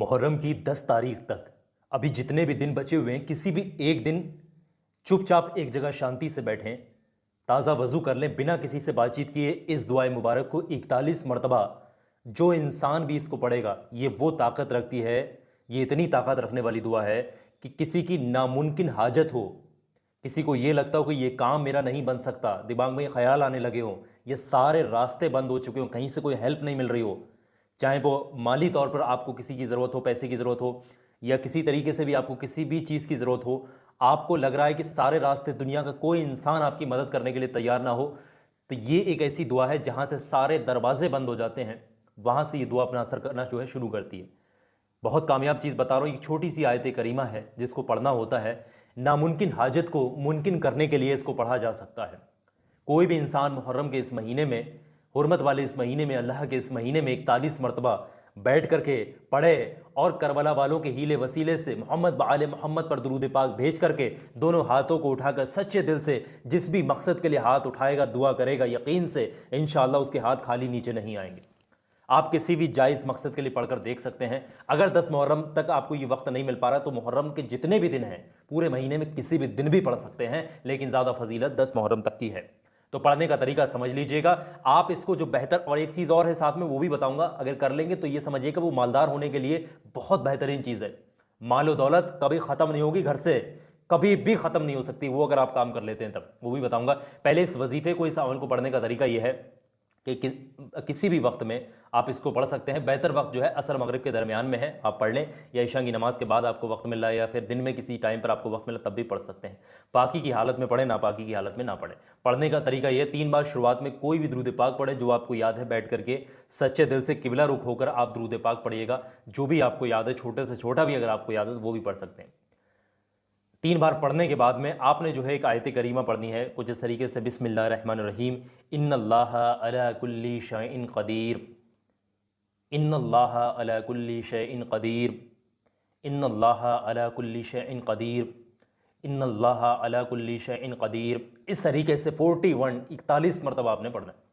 मुहर्रम की 10 तारीख तक अभी जितने भी दिन बचे हुए हैं, किसी भी एक दिन चुपचाप एक जगह शांति से बैठें, ताज़ा वज़ू कर लें, बिना किसी से बातचीत किए इस दुआए मुबारक को 41 मरतबा। जो इंसान भी इसको पढ़ेगा, ये वो ताकत रखती है, ये इतनी ताकत रखने वाली दुआ है कि किसी की नामुमकिन हाजत हो, किसी को ये लगता हो कि ये काम मेरा नहीं बन सकता, दिमाग में ये ख्याल आने लगे हों, ये सारे रास्ते बंद हो चुके हों, कहीं से कोई हेल्प नहीं मिल रही हो, चाहे वो माली तौर पर आपको किसी की ज़रूरत हो, पैसे की ज़रूरत हो, या किसी तरीके से भी आपको किसी भी चीज़ की ज़रूरत हो, आपको लग रहा है कि सारे रास्ते, दुनिया का कोई इंसान आपकी मदद करने के लिए तैयार ना हो, तो ये एक ऐसी दुआ है जहाँ से सारे दरवाजे बंद हो जाते हैं, वहाँ से ये दुआ अपना असर करना जो है शुरू करती है। बहुत कामयाब चीज़ बता रहा हूँ, एक छोटी सी आयत करीमा है जिसको पढ़ना होता है, नामुमकिन हाजत को मुमकिन करने के लिए इसको पढ़ा जा सकता है। कोई भी इंसान मुहर्रम के इस महीने में, हुर्मत वाले इस महीने में, अल्लाह के इस महीने में 41 मरतबा बैठ करके पढ़े और करबला वालों के हीले वसीले से मोहम्मद बाले मोहम्मद पर दुरूद पाक भेज करके दोनों हाथों को उठाकर सच्चे दिल से जिस भी मकसद के लिए हाथ उठाएगा, दुआ करेगा, यकीन से इंशाअल्लाह उसके हाथ खाली नीचे नहीं आएंगे। आप किसी भी जायज़ मकसद के लिए पढ़कर देख सकते हैं। अगर 10 मुहर्रम तक आपको ये वक्त नहीं मिल पा रहा तो मुहर्रम के जितने भी दिन हैं, पूरे महीने में किसी भी दिन भी पढ़ सकते हैं, लेकिन ज़्यादा फजीलत 10 मुहर्रम तक की है। तो पढ़ने का तरीका समझ लीजिएगा आप इसको, जो बेहतर, और एक चीज़ और है साथ में, वो भी बताऊंगा, अगर कर लेंगे तो ये समझिएगा वो मालदार होने के लिए बहुत बेहतरीन चीज़ है। मालो दौलत कभी ख़त्म नहीं होगी घर से, कभी भी ख़त्म नहीं हो सकती वो, अगर आप काम कर लेते हैं तब, वो भी बताऊंगा। पहले इस वजीफे को, इस अमल को पढ़ने का तरीका यह है कि किसी भी वक्त में आप इसको पढ़ सकते हैं। बेहतर वक्त जो है असर मगरिब के दरमियान में है, आप पढ़ लें, या ईशा की नमाज़ के बाद आपको वक्त मिल रहा है, या फिर दिन में किसी टाइम पर आपको वक्त मिला तब भी पढ़ सकते हैं। पाकी की हालत में पढ़ें, नापाकी की हालत में ना पढ़ें। पढ़ने का तरीका यह, 3 बार शुरुआत में कोई भी दुरूद पाक पढ़े जो आपको याद है, बैठ करके सच्चे दिल से किबला रुख होकर आप दुरूद पाक पढ़िएगा। जो भी आपको याद है, छोटे से छोटा भी अगर आपको याद है तो वो भी पढ़ सकते हैं। 3 बार पढ़ने के बाद में आपने जो है एक आयत करीमा पढ़नी है कुछ इस तरीके से, बिस्मिल्लाहिर्रहमानिर्रहीम, इन्नल्लाहा अला कुल्ली शैइन क़दीर, इन्नल्लाहा अला कुल्ली शैइन क़दीर, इन्नल्लाहा अला कुल्ली शैइन क़दीर, इन्नल्लाहा अला कुल्ली शैइन क़दीर। इस तरीके से 41 मरतबा आपने पढ़ना है।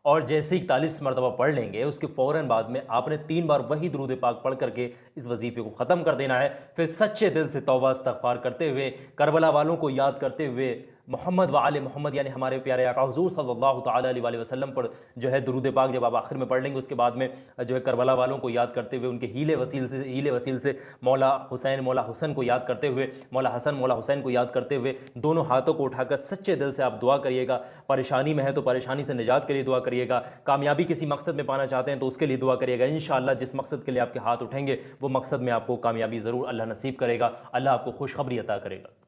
और जैसे ही 41 मरतबा पढ़ लेंगे, उसके फ़ौरन बाद में आपने 3 बार वही दुरूद पाक पढ़ करके इस वजीफ़े को ख़त्म कर देना है। फिर सच्चे दिल से तौबा इस्तग़फ़ार करते हुए, करबला वालों को याद करते हुए, मोहम्मद व आले मोहम्मद यानी हमारे प्यारे आका हुज़ूर सल्लल्लाहु तआला अलैहि वसल्लम पर जो है दुरूद पाक जब आप आखिर में पढ़ लेंगे, उसके बाद में जो है करबला वालों को याद करते हुए, उनके हीले वसील से मौला हुसैन, मौला हुसन को याद करते हुए, मौला हसन, मौला हुसैन को याद करते हुए, दोनों हाथों को उठाकर सच्चे दिल से आप दुआ करिएगा। परेशानी में है तो परेशानी से निजात के लिए दुआ करिएगा, कामयाबी किसी मकसद में पाना चाहते हैं तो उसके लिए दुआ करिएगा। इंशाअल्लाह जिस मकसद के लिए आपके हाथ उठेंगे वो मकसद में आपको कामयाबी ज़रूर अल्लाह नसीब करेगा, अल्लाह आपको खुशखबरी अता करेगा।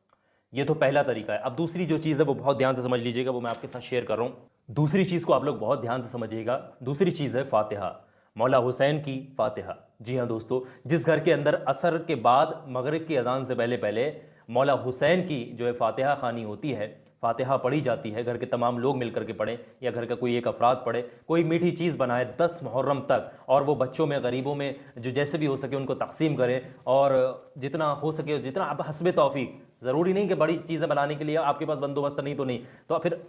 ये तो पहला तरीका है। अब दूसरी जो चीज़ है वो बहुत ध्यान से समझ लीजिएगा, वो मैं आपके साथ शेयर कर रहा हूँ। दूसरी चीज़ को आप लोग बहुत ध्यान से समझिएगा। दूसरी चीज़ है फातिहा, मौला हुसैन की फातिहा। जी हाँ दोस्तों, जिस घर के अंदर असर के बाद मगरिब की अजान से पहले पहले मौला हुसैन की जो है फातिहा खानी होती है, फातिहा पढ़ी जाती है, घर के तमाम लोग मिलकर के पढ़ें या घर का कोई एक अफराद पढ़े, कोई मीठी चीज़ बनाए 10 मुहर्रम तक, और वो बच्चों में, गरीबों में, जो जैसे भी हो सके उनको तकसीम करें, और जितना हो सके, जितना आप हस्बे तौफीक, ज़रूरी नहीं कि बड़ी चीज़ें बनाने के लिए आपके पास बंदोबस्त नहीं, तो नहीं तो फिर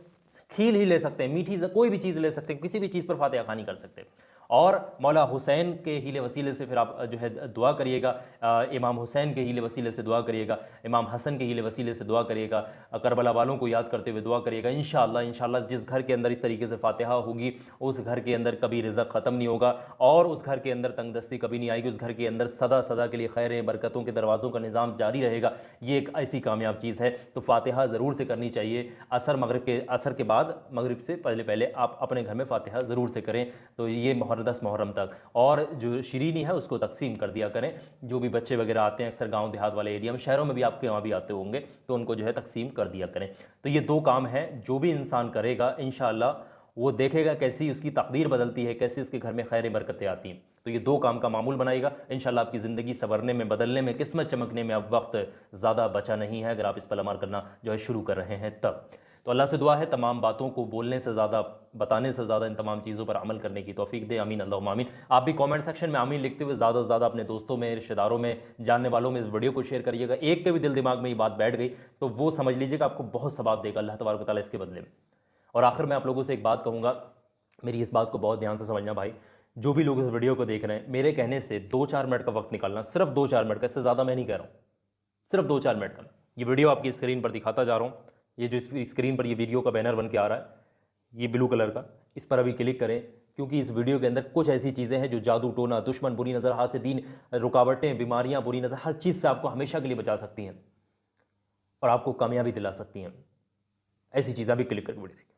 खील ही ले सकते हैं, मीठी कोई भी चीज़ ले सकते हैं, किसी भी चीज़ पर फातिहा खानी कर सकते हैं। और मौला हुसैन के हीले वसीले से फिर आप जो है दुआ करिएगा, इमाम हुसैन के हीले वसीले से दुआ करिएगा, इमाम हसन के हीले वसीले से दुआ करिएगा, करबला वालों को याद करते हुए दुआ करिएगा। इंशाअल्लाह जिस घर के अंदर इस तरीके से फातिहा होगी, उस घर के अंदर कभी रिज़्क़ ख़त्म नहीं होगा और उस घर के अंदर तंगदस्ती कभी नहीं आएगी। उस घर के अंदर सदा सदा के लिए खैरें, बरकतों के दरवाज़ों का निज़ाम जारी रहेगा। ये एक ऐसी कामयाब चीज़ है, तो फातिहा ज़रूर से करनी चाहिए। असर के बाद, मगरिब से पहले पहले आप अपने घर में फातिहा ज़रूर से करें। तो ये 10 मुहर्रम तक, और जो शीरीनी है उसको तकसीम कर दिया करें। जो भी बच्चे वगैरह आते हैं, अक्सर गांव देहात वाले एरिया में, शहरों में भी आपके वहाँ भी आते होंगे, तो उनको जो है तकसीम कर दिया करें। तो ये 2 काम हैं, जो भी इंसान करेगा इंशाअल्लाह वो देखेगा कैसी उसकी तकदीर बदलती है, कैसे उसके घर में खैर बरकतें आती हैं। तो ये 2 काम का मामूल बनाएगा इंशाअल्लाह। आपकी ज़िंदगी संवरने में, बदलने में, किस्मत चमकने में अब वक्त ज़्यादा बचा नहीं है, अगर आप इस पर अमल करना जो है शुरू कर रहे हैं तब। तो अल्लाह से दुआ है तमाम बातों को बोलने से ज़्यादा, बताने से ज़्यादा इन तमाम चीज़ों पर अमल करने की तौफीक दे। आमीन अल्लाहुम्मा आमीन। आप भी कमेंट सेक्शन में आमीन लिखते हुए ज़्यादा से ज़्यादा अपने दोस्तों में, रिश्तेदारों में, जानने वालों में इस वीडियो को शेयर करिएगा। एक के भी दिल दिमाग में ये बात बैठ गई तो वो समझ लीजिएगा आपको बहुत सवाब देगा अल्लाह तबारक व तआला इसके बदले में। और आखिर में आप लोगों से एक बात कहूँगा, मेरी इस बात को बहुत ध्यान से समझना भाई, जो भी लोग इस वीडियो को देख रहे हैं, मेरे कहने से 2-4 मिनट का वक्त निकालना, सिर्फ 2-4 मिनट का, इससे ज़्यादा मैं नहीं कह रहा हूँ, सिर्फ 2-4 मिनट का। ये वीडियो आपकी स्क्रीन पर दिखाता जा रहा हूँ, ये जो स्क्रीन पर ये वीडियो का बैनर बन के आ रहा है, ये ब्लू कलर का, इस पर अभी क्लिक करें, क्योंकि इस वीडियो के अंदर कुछ ऐसी चीज़ें हैं जो जादू टोना, दुश्मन, बुरी नज़र, हासिदीन, रुकावटें, बीमारियां, बुरी नज़र, हर चीज़ से आपको हमेशा के लिए बचा सकती हैं और आपको कामयाबी दिला सकती हैं। ऐसी चीज़ें भी क्लिक करके वीडियो